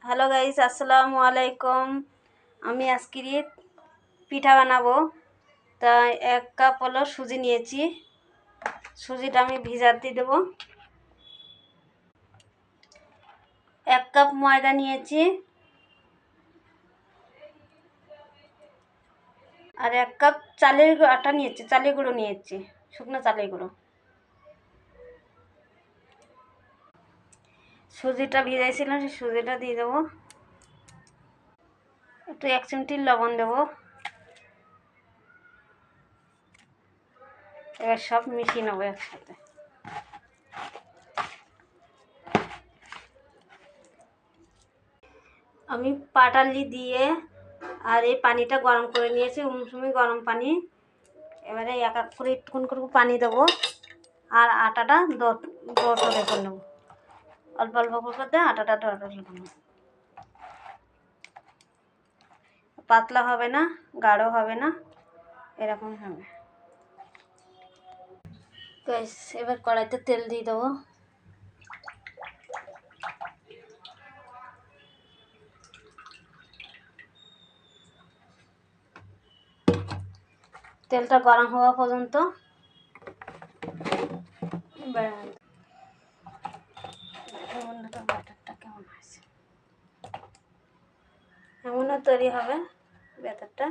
Hello guys, আসসালামু আলাইকুম। আমি আজকে পিঠা বানাবো। তাই 1 কাপ হলো সুজি নিয়েছি। সুজিটা আমি ভিজাতে দেবো। 1 কাপ ময়দা নিয়েছি আর 1 কাপ চালের আটা নিয়েছি, চালের গুঁড়ো নিয়েছি, শুকনো চালের গুঁড়ো। সুজিটা ভিজাইছিলাম, সেই সুজিটা দিয়ে দেবো। একটু 1 চিমটি লবণ দেবো। এবার সব মিশিয়ে নেবো একসাথে। আমি পাটালি দিয়ে আর এই পানিটা গরম করে নিয়েছি, উমসুমি গরম পানি। এবারে এক এক করে একটুক্ষণ করে পানি দেবো আর আটাটা ডোটরে করে নেবো। অল্প অল্প করে আটাটা ডোটরে করে নেবো। পাতলা হবে না, গাঢ় হবে না, এরকম হবে। গাইস, এবার কড়াইতে তেল দিয়ে দেবো। তেলটা গরম হওয়া পর্যন্ত ব্যাটারটা কেমন হয়েছে, এমনও তৈরি হবে ব্যাটারটা।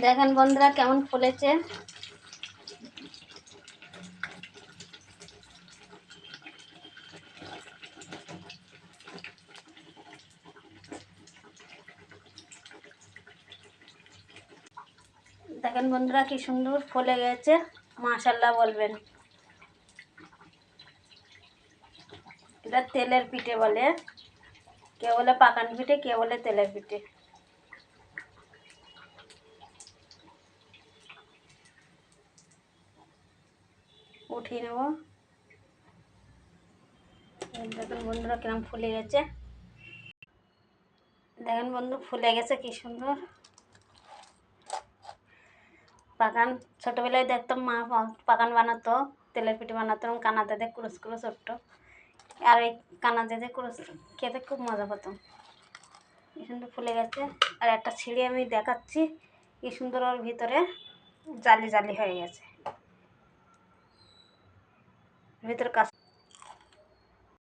দেখেন বন্ধুরা কেমন ফুলেছে। দেখেন বন্ধুরা কি সুন্দর ফুলে গেছে, মাশাআল্লাহ বলবেন। এটা তেলের পিঠে বলে, কেউ বলে পাকান পিঠে, কেউ বলে তেলের পিঠে। উঠিয়ে নেব। দেখেন বন্ধুরা কিরম ফুলে গেছে। দেখেন বন্ধু ফুলে গেছে কি সুন্দর। পাকান ছোটোবেলায় দেখতাম মা পাকান বানাতো, তেলের পিঠে বানাতো, কানাতে দেখ কুরুস কুরুস ছোট্ট। আর এই কানাতে দেখ কুরুস খেতে খুব মজা পেতাম। কি সুন্দর ফুলে গেছে। আর একটা ছিঁড়ে আমি দেখাচ্ছি কি সুন্দর, ওর ভিতরে জালি জালি হয়ে গেছে, ভিতরে কাজ।